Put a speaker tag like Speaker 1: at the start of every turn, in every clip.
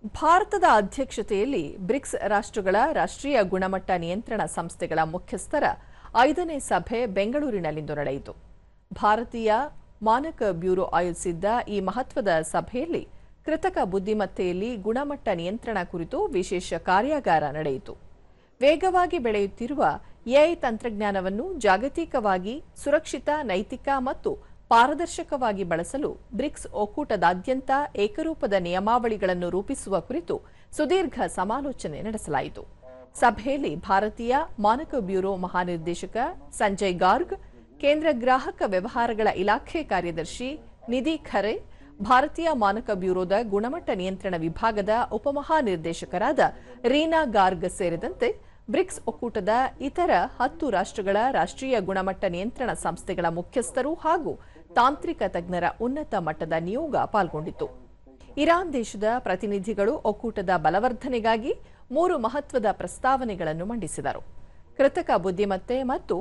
Speaker 1: ಭಾರತದ ಅಧ್ಯಕ್ಷತೆಯಲ್ಲಿ ಬ್ರಿಕ್ಸ್ ರಾಷ್ಟ್ರಗಳ ರಾಷ್ಟ್ರೀಯ ಗುಣಮಟ್ಟ ನಿಯಂತ್ರಣ ಸಂಸ್ಥೆಗಳ ಮುಖ್ಯಸ್ಥರ 5ನೇ ಸಭೆ ಬೆಂಗಳೂರಿನಲ್ಲಿಂದು ನಡೆಯಿತು. ಭಾರತೀಯ ಮಾನಕ ಬ್ಯೂರೋ ಆಯೋಜಿಸಿದ್ದ ಈ ಮಹತ್ವದ ಸಭೆಯಲ್ಲಿ ಕೃತಕ ಬುದ್ಧಿಮತ್ತೆಯಲ್ಲಿ ಗುಣಮಟ್ಟ ನಿಯಂತ್ರಣ ಕುರಿತು ವಿಶೇಷ ಕಾರ್ಯಾಗಾರ ನಡೆಯಿತು. ವೇಗವಾಗಿ ಬೆಳೆಯುತ್ತಿರುವ ಎಐ ತಂತ್ರಜ್ಞಾನವನ್ನು ಜಾಗತಿಕವಾಗಿ ಸುರಕ್ಷಿತ, ನೈತಿಕ ಮತ್ತು ಪಾರದರ್ಶಕವಾಗಿ ಬಳಸಲು ಬ್ರಿಕ್ಸ್ ಒಕ್ಕೂಟದಾದ್ಯಂತ ಏಕರೂಪದ ನಿಯಮಾವಳಿಗಳನ್ನು ರೂಪಿಸುವ ಕುರಿತು ಸುದೀರ್ಘ ಸಮಾಲೋಚನೆ ನಡೆಸಲಾಯಿತು. ಸಭೆಯಲ್ಲಿ ಭಾರತೀಯ ಮಾನಕ ಬ್ಯೂರೋ ಮಹಾನಿರ್ದೇಶಕ ಸಂಜಯ್ ಗಾರ್ಗ್, ಕೇಂದ್ರ ಗ್ರಾಹಕ ವ್ಯವಹಾರಗಳ ಇಲಾಖೆ ಕಾರ್ಯದರ್ಶಿ ನಿಧಿ ಖರೆ, ಭಾರತೀಯ ಮಾನಕ ಬ್ಯೂರೋದ ಗುಣಮಟ್ಟ ನಿಯಂತ್ರಣ ವಿಭಾಗದ ಉಪಮಹಾನಿರ್ದೇಶಕರಾದ ರೀನಾ ಗಾರ್ಗ್ ಸೇರಿದಂತೆ ಬ್ರಿಕ್ಸ್ ಒಕ್ಕೂಟದ ಇತರ 10 ರಾಷ್ಟ್ರಗಳ ರಾಷ್ಟ್ರೀಯ ಗುಣಮಟ್ಟ ನಿಯಂತ್ರಣ ಸಂಸ್ಥೆಗಳ ಮುಖ್ಯಸ್ಥರು ಹಾಗೂ ತಾಂತ್ರಿಕ ತಜ್ಞರ ಉನ್ನತ ಮಟ್ಟದ ನಿಯೋಗ ಪಾಲ್ಗೊಂಡಿತು. ಇರಾನ್ ದೇಶದ ಪ್ರತಿನಿಧಿಗಳು ಒಕ್ಕೂಟದ ಬಲವರ್ಧನೆಗಾಗಿ 3 ಮಹತ್ವದ ಪ್ರಸ್ತಾವನೆಗಳನ್ನು ಮಂಡಿಸಿದರು. ಕೃತಕ ಬುದ್ಧಿಮತ್ತೆ ಮತ್ತು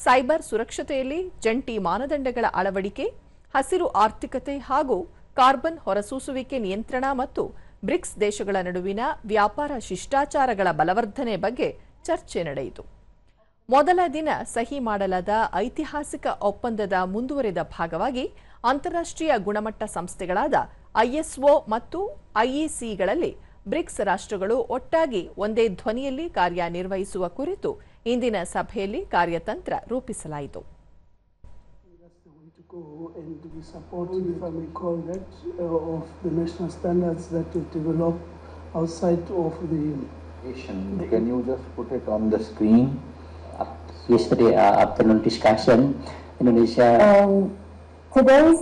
Speaker 1: ಸೈಬರ್ ಸುರಕ್ಷತೆಯಲ್ಲಿ ಜಂಟಿ ಮಾನದಂಡಗಳ ಅಳವಡಿಕೆ, ಹಸಿರು ಆರ್ಥಿಕತೆ ಹಾಗೂ ಕಾರ್ಬನ್ ಹೊರಸೂಸುವಿಕೆ ನಿಯಂತ್ರಣ ಮತ್ತು ಬ್ರಿಕ್ಸ್ ದೇಶಗಳ ನಡುವಿನ ವ್ಯಾಪಾರ ಶಿಷ್ಟಾಚಾರಗಳ ಬಲವರ್ಧನೆ ಬಗ್ಗೆ ಚರ್ಚೆ ನಡೆಯಿತು. ಮೊದಲ ದಿನ ಸಹಿ ಮಾಡಲಾದ ಐತಿಹಾಸಿಕ ಒಪ್ಪಂದದ ಮುಂದುವರೆದ ಭಾಗವಾಗಿ ಅಂತಾರಾಷ್ಟ್ರೀಯ ಗುಣಮಟ್ಟ ಸಂಸ್ಥೆಗಳಾದ ಐಎಸ್ಒ ಮತ್ತು ಐಇಸಿಗಳಲ್ಲಿ ಬ್ರಿಕ್ಸ್ ರಾಷ್ಟ್ರಗಳು ಒಟ್ಟಾಗಿ ಒಂದೇ ಧ್ವನಿಯಲ್ಲಿ ಕಾರ್ಯನಿರ್ವಹಿಸುವ ಕುರಿತು ಇಂದಿನ ಸಭೆಯಲ್ಲಿ ಕಾರ್ಯತಂತ್ರ ರೂಪಿಸಲಾಯಿತು.
Speaker 2: And we support, if I may call that, of the national standards that we develop outside of the...
Speaker 3: Can you just put it on the screen?
Speaker 4: Yesterday afternoon discussion, Indonesia.
Speaker 5: Today's